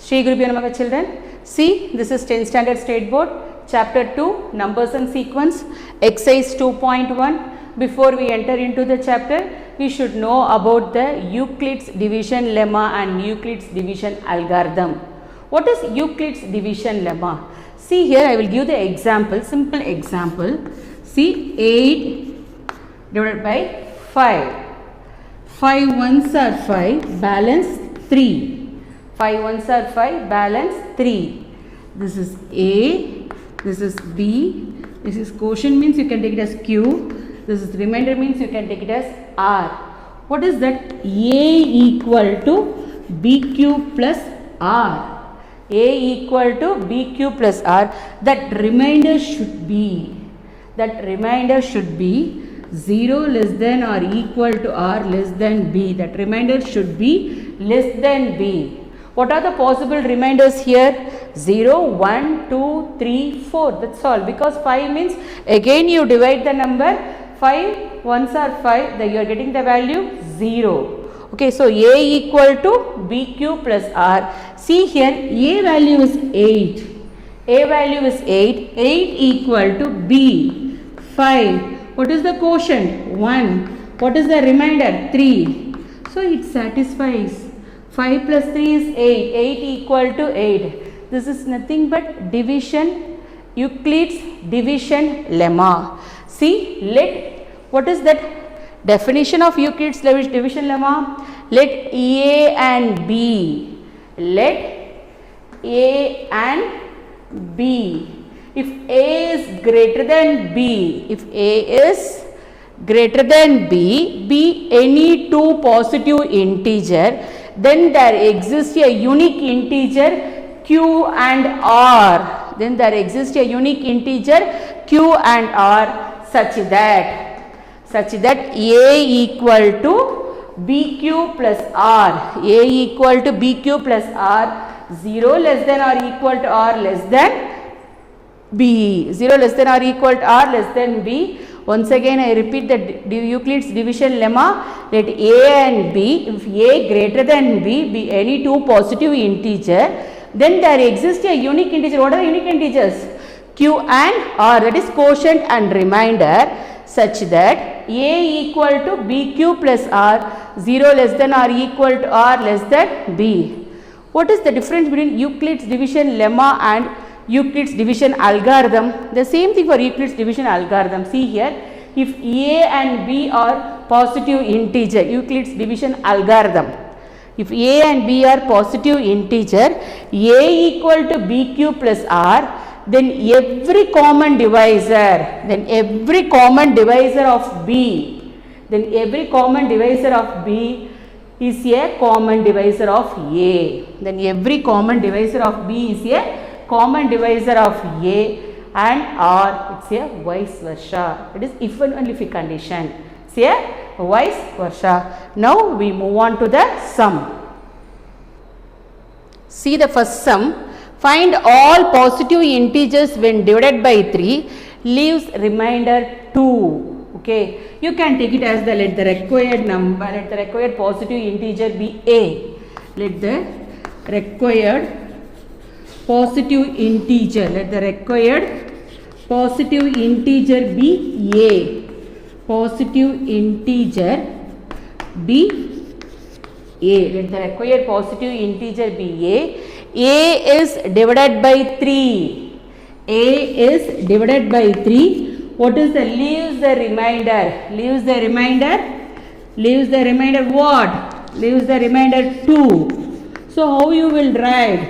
Shri Gurubhyo Namaha children. See, this is 10th standard state board, chapter 2, numbers and sequence, exercise 2.1. Before we enter into the chapter, we should know about the Euclid's division lemma and Euclid's division algorithm. What is Euclid's division lemma? See here, I will give the example, simple example. See, 8 divided by 5. 5 ones are 5, balance 3. 5 ones are 5, balance 3. This is A, this is B, this is quotient means you can take it as Q, this is remainder means you can take it as R. What is that? A equal to BQ plus R. A equal to BQ plus R. That remainder should be 0 less than or equal to R less than B. That remainder should be less than B. What are the possible remainders here? 0, 1, 2, 3, 4. That's all. Because 5 means again you divide the number. 5 ones are 5. Then you are getting the value 0. Okay. So, A equal to BQ plus R. See here, A value is 8. A value is 8. 8 equal to B. 5. What is the quotient? 1. What is the remainder? 3. So, it satisfies. 5 plus 3 is 8. 8 equal to 8. This is nothing but division, Euclid's division lemma. See, what is that definition of Euclid's division lemma? Let A and B. If A is greater than B, be any two positive integer, then there exists a unique integer Q and R. Such that A equal to BQ plus R. 0 less than or equal to R less than B. 0 less than or equal to R less than B. Once again I repeat the Euclid's division lemma. Let A and B, if A greater than B, be any two positive integer, then there exists a unique integer. What are the unique integers? Q and R, that is quotient and remainder, such that A equal to BQ plus R, 0 less than or equal to R less than B. What is the difference between Euclid's division lemma and Euclid's division algorithm? The same thing for Euclid's division algorithm. See here, if A and B are positive integer, Euclid's division algorithm. If A and B are positive integer, A equal to BQ plus R, then every common divisor of B is a common divisor of A. Then every common divisor of B is a common divisor of A, and R, it's a vice versa. It is if and only if condition. It's a vice versa. Now we move on to the sum. See the first sum. Find all positive integers when divided by 3, leaves remainder 2. Okay. You can take it as let the required positive integer be A. Let the required positive integer be A. Positive integer be A. Let the required positive integer be A. A is divided by 3. What is the leaves the remainder? What? Leaves the remainder 2. So how you will write?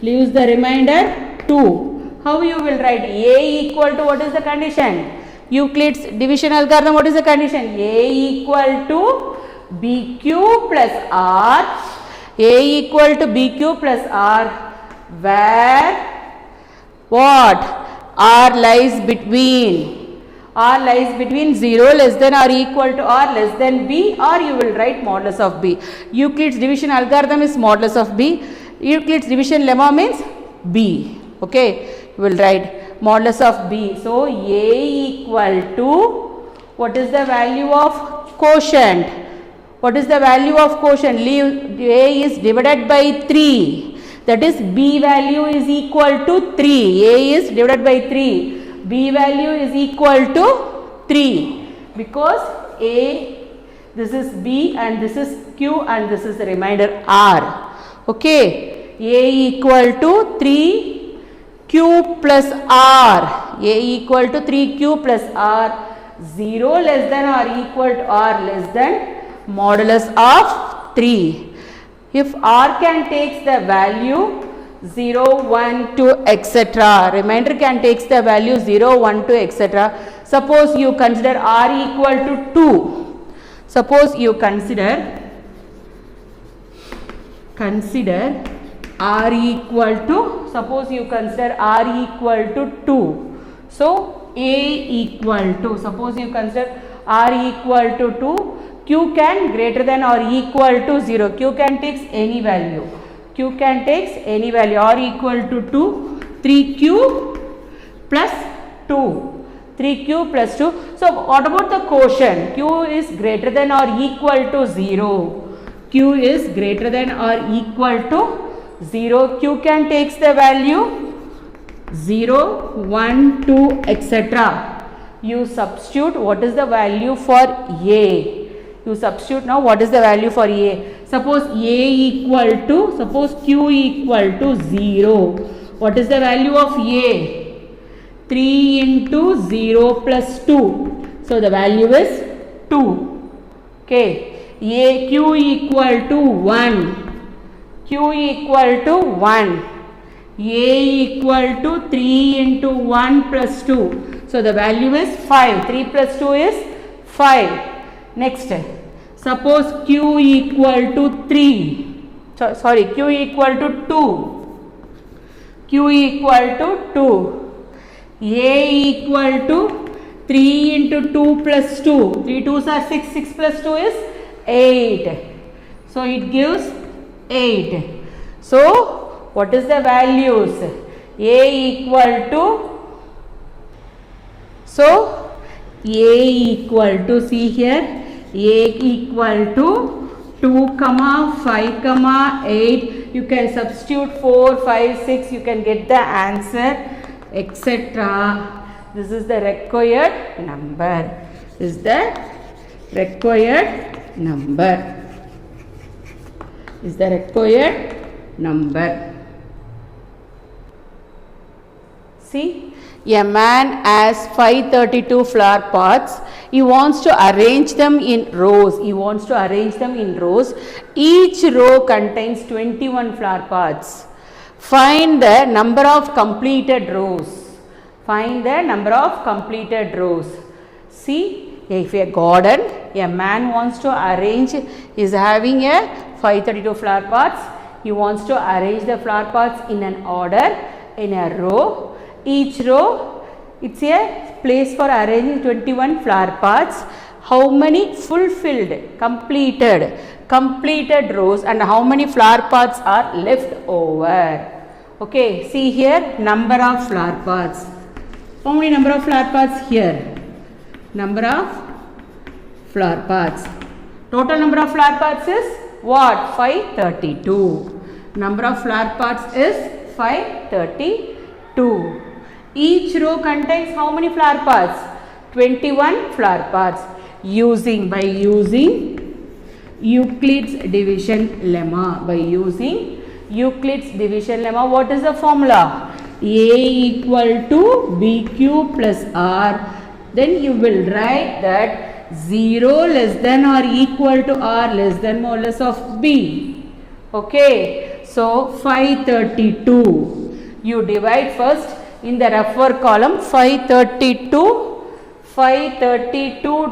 Leaves the remainder 2. How you will write? A equal to, what is the condition? Euclid's division algorithm, what is the condition? A equal to BQ plus R. A equal to BQ plus R, where what? R lies between 0 less than or equal to R less than B, or you will write modulus of B. Euclid's division algorithm is modulus of B. Euclid's division lemma means B. Okay, you will write modulus of B. So, A equal to, what is the value of quotient? What is the value of quotient? A is divided by 3. that is B value is equal to 3. A is divided by 3. B value is equal to 3 because A, this is B and this is Q and this is the remainder R. Okay, A equal to 3Q plus R. A equal to 3Q plus R. 0 less than or equal to R less than modulus of 3. If R can takes the value 0, 1, 2, etc. Remainder can takes the value 0, 1, 2, etc. Suppose you consider R equal to 2. Suppose you consider R equal to, suppose you consider R equal to 2. So, A equal to, suppose you consider R equal to 2, Q can greater than or equal to 0. Q can takes any value. Q can takes any value. R equal to 2, 3Q plus 2. 3Q plus 2. So, what about the quotient? Q is greater than or equal to 0. Q is greater than or equal to 0. Q can takes the value 0, 1, 2, etc. You substitute what is the value for A. You substitute now what is the value for A. Suppose A equal to, suppose Q equal to 0. What is the value of A? 3 into 0 plus 2. So, the value is 2. Okay. A Q equal to 1. Q equal to 1. A equal to 3 into 1 plus 2. So, the value is 5. 3 plus 2 is 5. Next, suppose Q equal to 3. Sorry, Q equal to 2. Q equal to 2. A equal to 3 into 2 plus 2. 3 2s are 6. 6 plus 2 is 8. So, it gives 8. So, what is the values? A equal to, so A equal to, see here, A equal to 2, 5, 8. You can substitute 4, 5, 6. You can get the answer, etc. This is the required number. This is the required number. Is the required number. See, a man has 532 flower pots. He wants to arrange them in rows. He wants to arrange them in rows. Each row contains 21 flower pots. Find the number of completed rows. Find the number of completed rows. See, if a garden, a man wants to arrange, is having a 532 flower pots. He wants to arrange the flower pots in an order, in a row. Each row, it's a place for arranging 21 flower pots. How many fulfilled, completed rows and how many flower pots are left over? Okay, see here, number of flower pots. How many number of flower pots here? Number of flower pots. Total number of flower pots is what? 532. Number of flower pots is 532. Each row contains how many flower pots? 21 flower pots. By using Euclid's division lemma. By using Euclid's division lemma, what is the formula? A equal to BQ plus R. Then you will write that 0 less than or equal to R less than modulus of B. Okay. So, 532. You divide first in the rougher column 532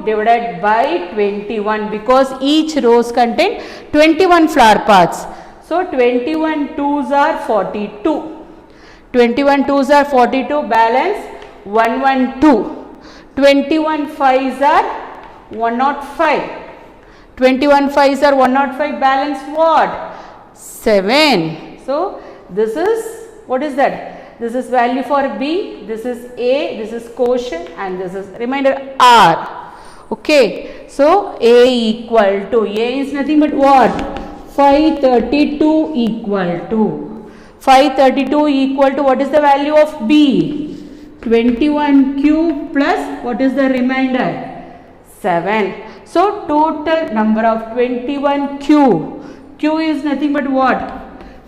divided by 21 because each rows contain 21 flower pots. So, 21 2s are 42. 21 2s are 42, balance 112. 21 5s are 105. 21 5s are 105, balance what? 7. So, this is, what is that? This is value for B, this is A, this is quotient and this is remainder R. Okay. So, A equal to, A is nothing but what? 532 equal to. 532 equal to what is the value of B? 21Q plus what is the remainder? 7. So total number of 21Q. Q is nothing but what?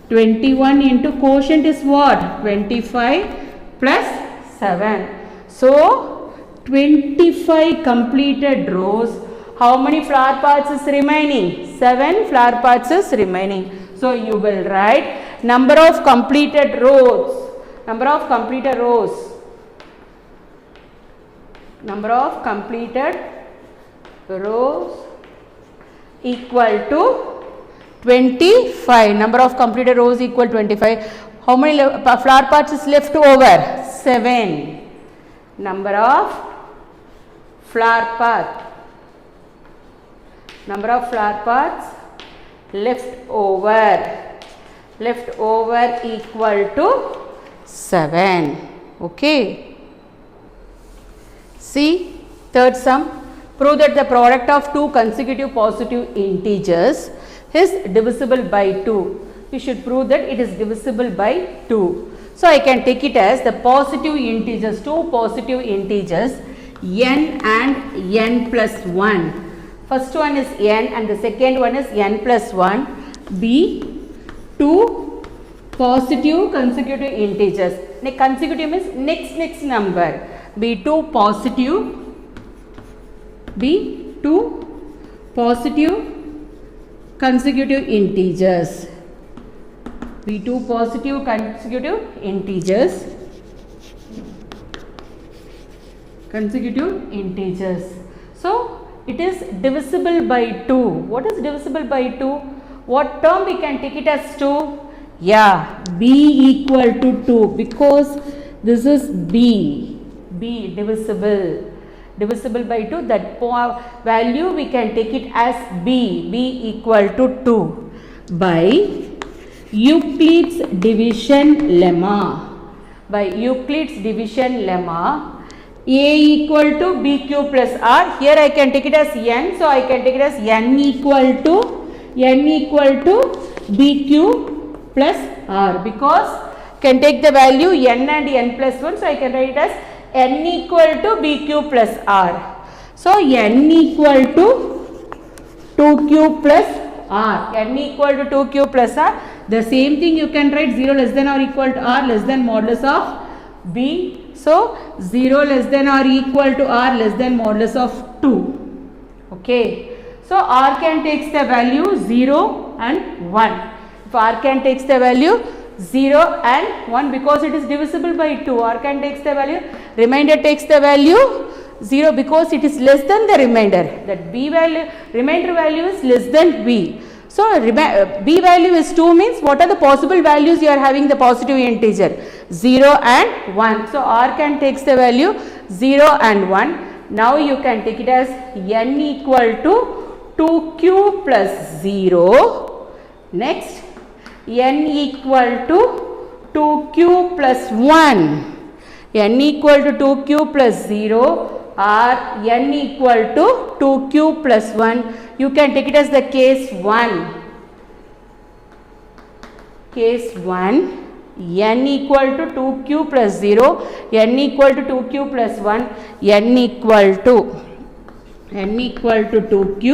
21 into quotient is what? 25 plus 7. So 25 completed rows. How many flower pots is remaining? 7 flower pots is remaining. So you will write number of completed rows. Number of completed rows. Number of completed rows equal to 25. Number of completed rows equal 25. How many flower pots is left over? 7. Number of flower pots. Number of flower pots left over equal to 7. Okay. See, third sum. Prove that the product of two consecutive positive integers is divisible by 2. We should prove that it is divisible by 2. So I can take it as the positive integers, two positive integers n and n plus 1. First one is n and the second one is n plus 1 be two positive consecutive integers. Consecutive means next number. Be two positive consecutive integers. Be two positive consecutive integers. So it is divisible by 2. What is divisible by 2? What term we can take it as 2? Yeah, B equal to 2 because this is B divisible by 2. That value we can take it as B equal to 2 by Euclid's division lemma. A equal to BQ plus R. Here I can take it as N. So I can take it as N equal to BQ plus R because can take the value N and N plus 1. So I can write it as N equal to BQ plus R. So N equal to 2Q plus R. N equal to 2Q plus R. The same thing you can write 0 less than or equal to R less than modulus of B. So 0 less than or equal to R less than modulus of 2. Okay. So R can takes the value 0 and 1. If R can takes the value 0 and 1 because it is divisible by 2. R can takes the value. Remainder takes the value 0 because it is less than the remainder. That B value, remainder value is less than B. So B value is 2 means what are the possible values you are having the positive integer? 0 and 1. So R can takes the value 0 and 1. Now you can take it as N equal to 2Q plus 0. Next N equal to 2Q plus 1. N equal to 2Q plus 0 or N equal to 2Q plus 1. You can take it as the case 1. Case 1. N equal to 2Q plus 0. N equal to 2Q plus 1. N equal to 2Q.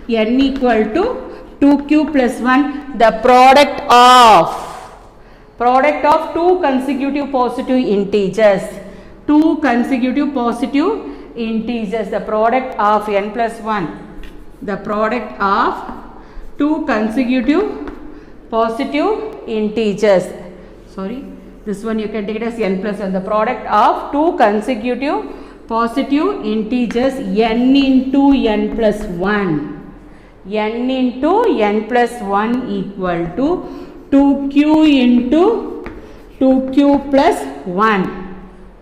N equal to 2Q plus 1. The product of two consecutive positive integers. Two consecutive positive integers. The product of n plus 1. The product of two consecutive positive integers. Sorry, this one you can take it as n plus 1. The product of two consecutive positive integers n into n plus 1. N into n plus 1 equal to 2Q into 2Q plus 1.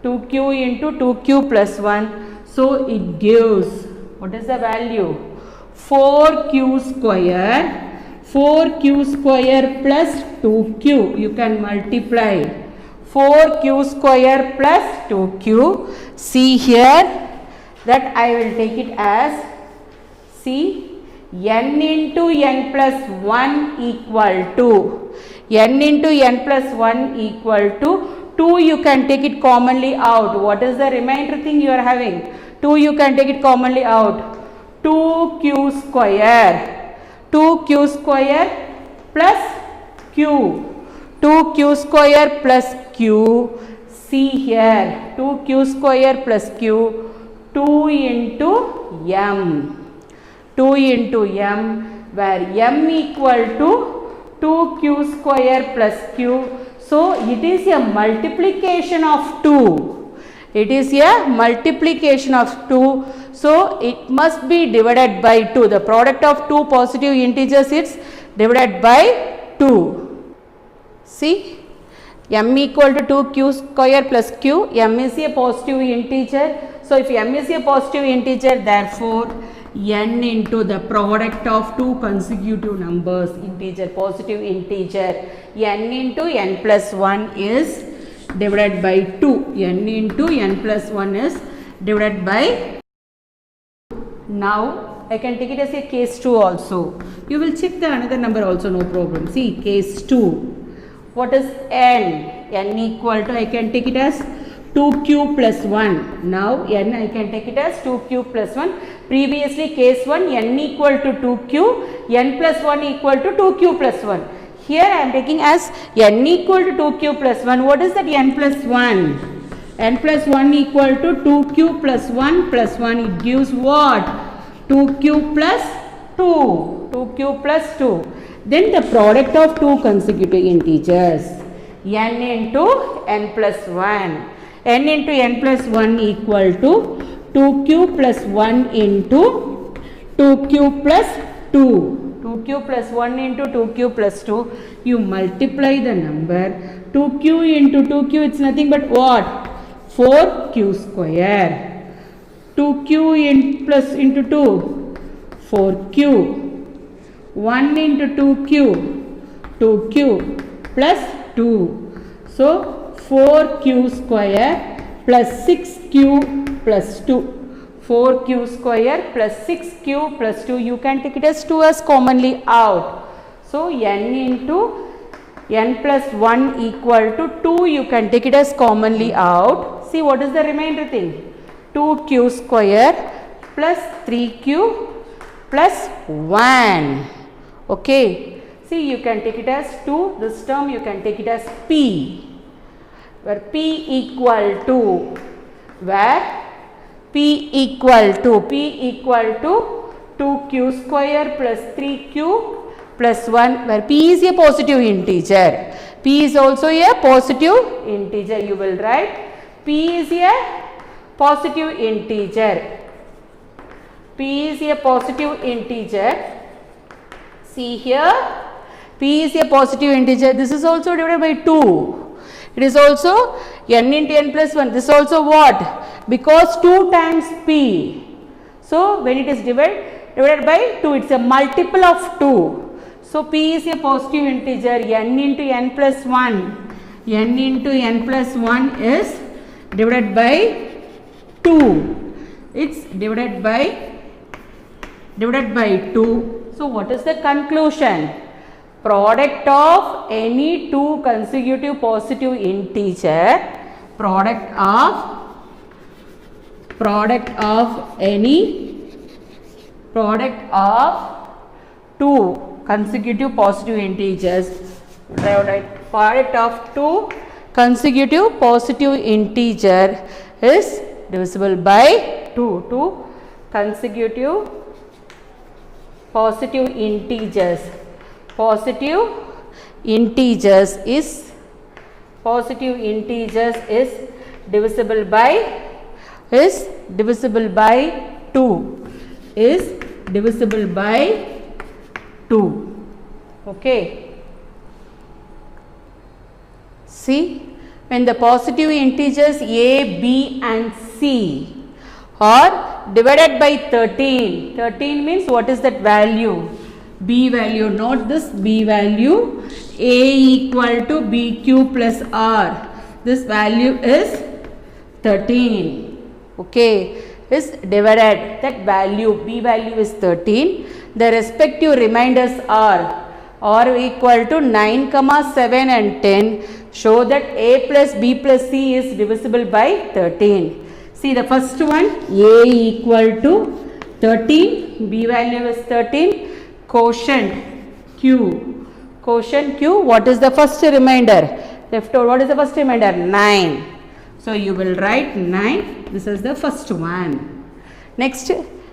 2Q into 2Q plus 1. So it gives, what is the value? 4Q square. 4Q square plus 2Q. You can multiply 4Q square plus 2Q. See here that I will take it as, see, n into n plus 1 equal to n into n plus 1 equal to 2, you can take it commonly out. What is the remainder thing you are having? 2 you can take it commonly out. 2q square. 2q square plus q. 2q square plus q. See here. 2q square plus q. 2 into m. 2 into m, where m equal to 2q square plus q. So, it is a multiplication of 2. It is a multiplication of 2. So, it must be divided by 2. The product of two positive integers is divided by 2. See, m equal to 2q square plus q. M is a positive integer. So, if m is a positive integer, therefore, n into the product of two consecutive numbers, integer, positive integer, n into n plus 1 is divided by 2. N into n plus 1 is divided by. Now, I can take it as a case 2 also. You will check the another number also, no problem. See, case 2. What is n? N equal to, I can take it as 2q plus 1. Now, n I can take it as 2q plus 1. Previously, case 1, n equal to 2q, n plus 1 equal to 2q plus 1. Here, I am taking as n equal to 2q plus 1. What is that n plus 1? N plus 1 equal to 2q plus 1 plus 1. It gives what? 2q plus 2. 2q plus 2. Then the product of two consecutive integers. N into n plus 1. N into n plus 1 equal to 2q plus 1 into 2q plus 2. 2q plus 1 into 2q plus 2. You multiply the number. 2q into 2q, it's nothing but what? 4q square. 2q plus into 2. 4q. 1 into 2q. 2q plus 2. So, 4q square plus 6q plus 2. 4q square plus 6q plus 2. You can take it as 2 as commonly out. So, n into n plus 1 equal to 2. You can take it as commonly out. See, what is the remainder thing? 2q square plus 3q plus 1. Okay. See, you can take it as 2. This term you can take it as p. Where p equal to, p equal to 2q square plus 3q plus 1, where p is a positive integer. P is also a positive integer. You will write p is a positive integer. P is a positive integer. See here, p is a positive integer. This is also divided by 2. It is also n into n plus 1. This is also what? Because 2 times p. So, when it is divided by 2, it is a multiple of 2. So, p is a positive integer. N into n plus 1. N into n plus 1 is divided by 2. It is divided by 2. So, what is the conclusion? Product of any two consecutive positive integer, product of two consecutive positive integers, product of two consecutive positive integer is divisible by 2. Two consecutive positive integers is divisible by 2. Okay. See, when the positive integers a, b and c are divided by 13. 13 means what is that value? B value, not this B value. A equal to BQ plus R. This value is 13. Okay, is divided. That value, B value is 13. The respective remainders are or equal to 9, 7 and 10, show that a plus b plus c is divisible by 13. See the first one, a equal to 13, b value is 13, quotient q. Quotient q, what is the first remainder? Left over, what is the first remainder? 9. So you will write 9, this is the first one. Next,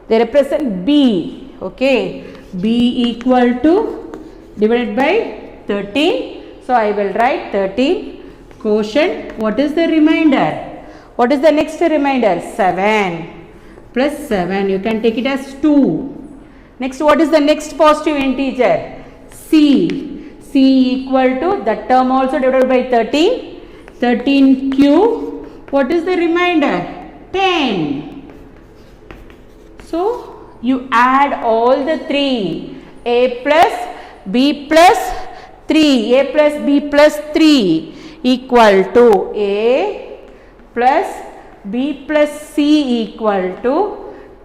they represent b, okay, b equal to divided by 13, so I will write 13, quotient, what is the remainder? What is the next remainder? 7 plus 7, you can take it as 2. Next, what is the next positive integer? C. C equal to, that term also divided by 13. 13q, what is the remainder? 10. So, you add all the three. A plus b plus 3. A plus b plus 3 equal to A plus b plus c equal to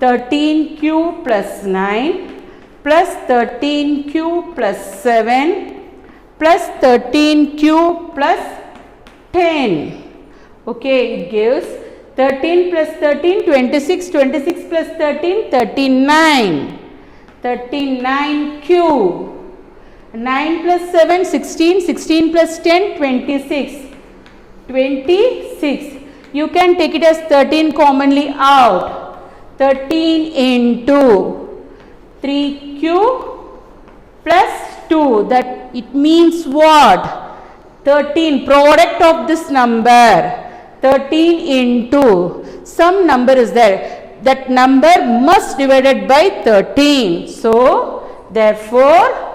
13q plus 9 plus 13q plus 7 plus 13q plus 10. Okay, it gives 13 plus 13, 26, 26 plus 13, 39. 39q. 9 plus 7, 16, 16 plus 10, 26. 26. You can take it as 13 commonly out. 13 into 3q plus 2. That it means what? 13, product of this number. 13 into some number is there. That number must divided by 13. So, therefore,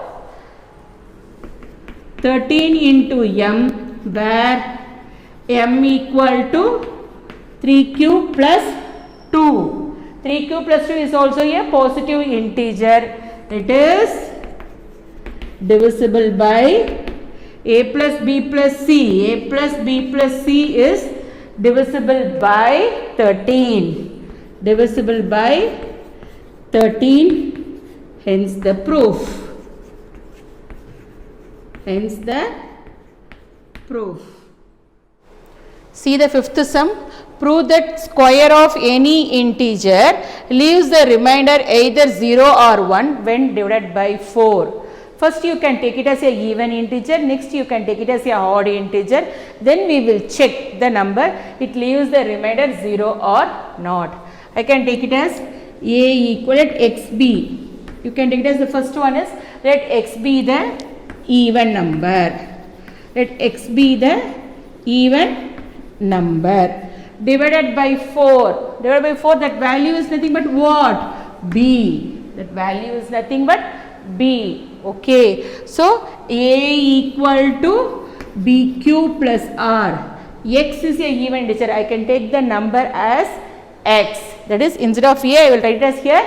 13 into m, where m equal to 3q plus 2. 3q plus 2 is also a positive integer. It is divisible by a plus b plus c. A plus b plus c is divisible by 13. Divisible by 13. Hence the proof. Hence the proof. See the fifth sum. Prove that square of any integer leaves the remainder either 0 or 1 when divided by 4. First you can take it as a even integer, next you can take it as a odd integer, then we will check the number, it leaves the remainder 0 or not. I can take it as a equal at xb. You can take it as the first one is, let x be the even number. Let x be the even number. Divided by 4. Divided by 4, that value is nothing but what? B. That value is nothing but B. Okay. So, A equal to BQ plus R. X is a even integer. I can take the number as X. That is, instead of A, I will write it as here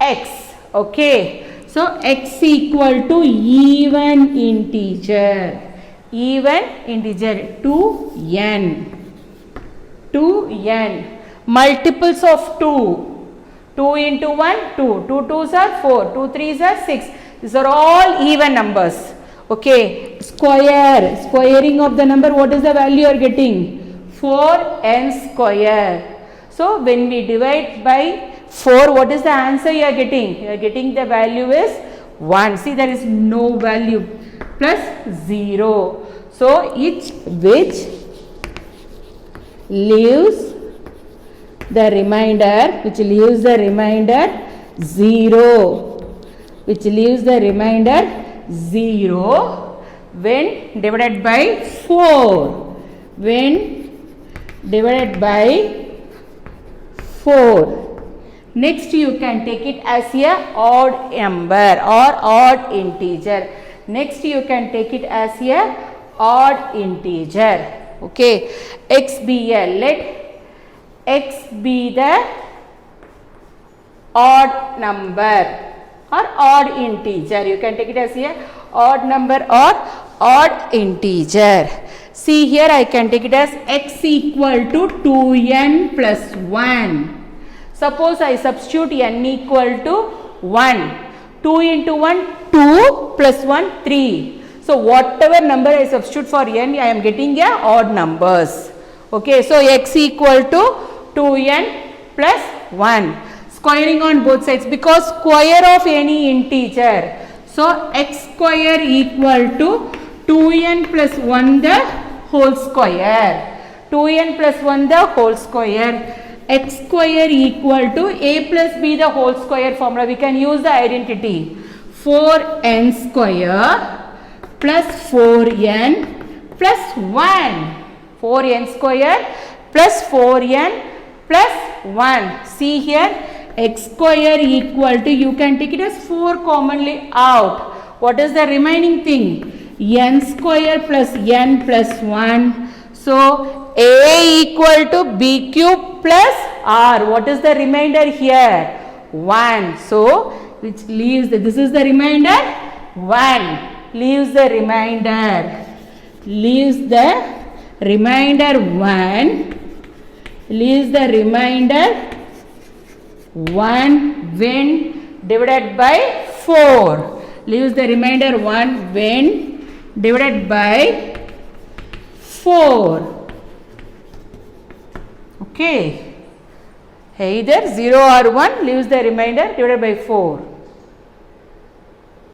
X. Okay. So, X equal to even integer. Even integer 2n. 2n. Multiples of 2. 2 into 1, 2. 2 2s are 4. 2 3s are 6. These are all even numbers. Okay. Square. Squaring of the number, what is the value you are getting? 4n square. So, when we divide by 4, what is the answer you are getting? You are getting the value is 1. See, there is no value. Plus 0. So, each which leaves the remainder, 0, which leaves the remainder 0 when divided by 4. When divided by 4. Next you can take it as a odd number or odd integer. Next you can take it as a odd integer. Okay. X be a, let x be the odd number or odd integer. You can take it as a odd number or odd integer. See here, I can take it as x equal to 2n plus 1. Suppose I substitute n equal to 1. 2 2 into 1, 2 plus 1, 3. So whatever number I substitute for n, I am getting a odd numbers. Okay, so x equal to 2n plus 1. Squaring on both sides because square of any integer. So x square equal to 2n plus 1 the whole square. 2n plus 1 the whole square. X square equal to a plus b the whole square formula. We can use the identity. 4n square plus 4n plus 1. 4n square plus 4n plus 1. See here, x square equal to, you can take it as 4 commonly out. What is the remaining thing? N square plus n plus 1. So a equal to b cube plus r. What is the remainder here? 1. So which leaves the, this is the remainder 1. Leaves the remainder. Leaves the remainder 1. Leaves the remainder 1 when divided by 4. Leaves the remainder 1 when divided by 4. Okay. Either 0 or 1 leaves the remainder divided by 4.